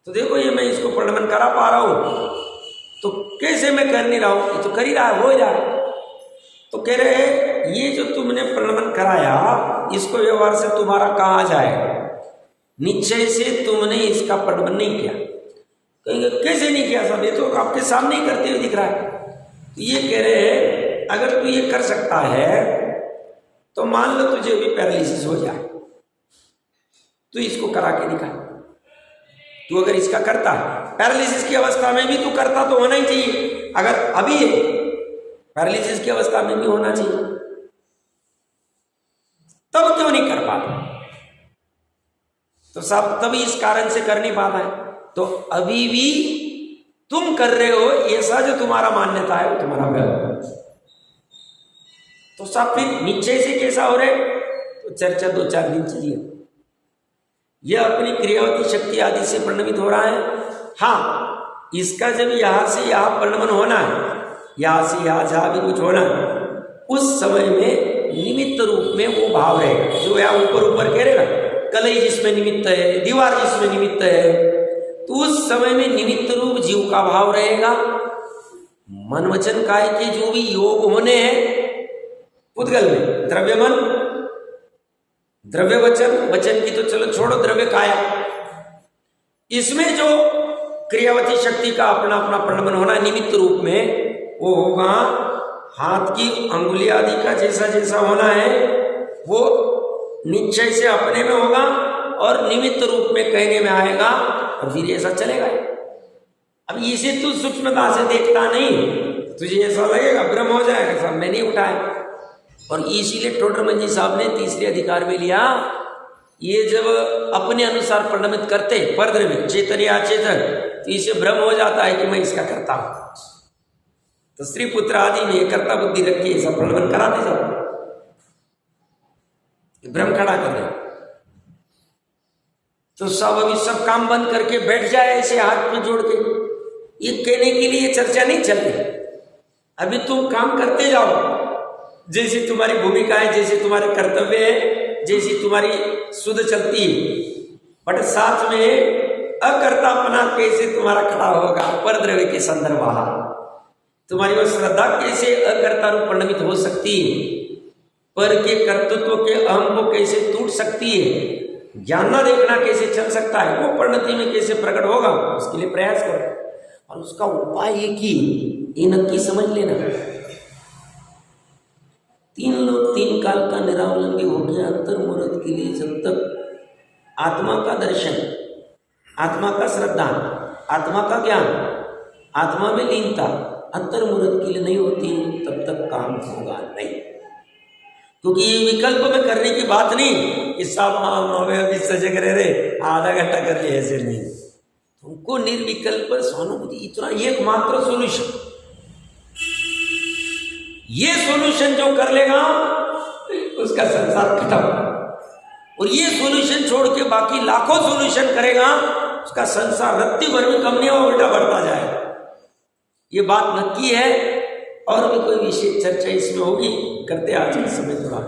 [SPEAKER 1] तो देखो ये मैं इसको परिणमन करा पा रहा हूं, तो कैसे मैं कर नहीं रहा हूं, ये तो कर ही रहा है, हो ही रहा है। तो कह रहे हैं ये जो तुमने परिणमन कराया, इसको व्यवहार से तुम्हारा कहाँ जाएगा? निश्चय से तुमने इसका परिणमन नहीं किया। कहेंगे कैसे नहीं किया साहब, ये तो आपके सामने ही करते हुए दिख रहा है। तो ये कह रहे हैं अगर तू ये कर सकता है तो मान लो तुझे भी पैरालिसिस हो जाए, तू इसको करा के दिखा। तू अगर इसका करता, पैरालिसिस की अवस्था में भी तू करता तो होना ही चाहिए। अगर अभी पैरालिसिस की अवस्था में भी होना चाहिए, तब क्यों नहीं कर पाता? तो सब तभी इस कारण से कर नहीं पाता है। तो अभी भी तुम कर रहे हो, ऐसा जो तुम्हारा मान्यता है वो तुम्हारा गलत। तो सब फिर निश्चय से कैसा हो रहे? तो चर्चा 2-4 दिन चलिए। यह अपनी क्रियावती शक्ति आदि से परिणमित हो रहा है। हाँ, इसका जब यहां से यहां परिणमन होना है, यहां से यहां जहां भी कुछ होना है, उस समय में निमित्त रूप में वो भाव रहेगा जो यहाँ ऊपर ऊपर कह रहेगा, कलई जिसमें निमित्त है, दीवार जिसमें निमित्त है, तो उस समय में निमित्त रूप जीव का भाव रहेगा। मन वचन काय के जो भी योग होने हैं उद्गल में, द्रव्य मन, द्रव्य वचन, वचन की तो चलो छोड़ो, द्रव्य काया, इसमें जो क्रियावती शक्ति का अपना अपना परिणमन होना निमित्त रूप में, वो होगा हाथ की अंगुली आदि का जैसा जैसा होना है वो निश्चय से अपने में होगा और निमित्त रूप में कहने में आएगा, और फिर ऐसा चलेगा। अब इसे तू सूक्ष्मता से देखता नहीं, तुझे ऐसा लगेगा भ्रम हो जाएगा, सब मैंने उठाया। और इसीलिए टोडरमल साहब ने तीसरे अधिकार में लिया, ये जब अपने अनुसार परिणमित करते परद्रव्य चेतन या अचेतन, तो इसे भ्रम हो जाता है कि मैं इसका करता हूं। तो स्त्री पुत्र आदि में कर्ता बुद्धि रखी ऐसा परिणमन कराते जाओ, भ्रम खड़ा कर रहे। तो सब अभी सब काम बंद करके बैठ जाए ऐसे हाथ में जोड़ के, ये कहने के लिए चर्चा नहीं चल रही। अभी तुम काम करते जाओ, जैसी तुम्हारी भूमिका है, जैसे तुम्हारे कर्तव्य है, जैसी तुम्हारी सुध चलती है, बट साथ में अकर्तापना कैसे तुम्हारा खड़ा होगा परद्रव्य के संदर्भ वाला, तुम्हारी वो श्रद्धा कैसे अकर्ता रूप परिणमित हो सकती है, पर के कर्तृत्व के अहम को कैसे टूट सकती है, जानना देखना कैसे चल सकता है, वो परिणति में कैसे प्रकट होगा, उसके लिए प्रयास करो। और उसका उपाय एक ही, ये नक्की समझ लेना, 3 काल का निरावलंबी हो गया अंतर्मुहूर्त के लिए, जब तक आत्मा का दर्शन, आत्मा का श्रद्धा, आत्मा का ज्ञान, आत्मा में लीनता अंतर्मुहूर्त के लिए नहीं होती, तब तक काम होगा नहीं। क्योंकि ये विकल्प में करने की बात नहीं कि सब अभी सजग रहे आधा घंटा कर लिए, ऐसे नहीं। तुमको निर्विकल्प स्वानुभूति, इतना एकमात्र सोल्यूशन, ये सोल्यूशन जो कर लेगा उसका संसार खत्म, और ये सोल्यूशन छोड़ के बाकी लाखों सोल्यूशन करेगा, उसका संसार रत्ती भर में कम नहीं होगा, उल्टा बढ़ता जाए। ये बात नक्की है। और भी कोई विशेष चर्चा इसमें होगी, करते आज के समय थोड़ा।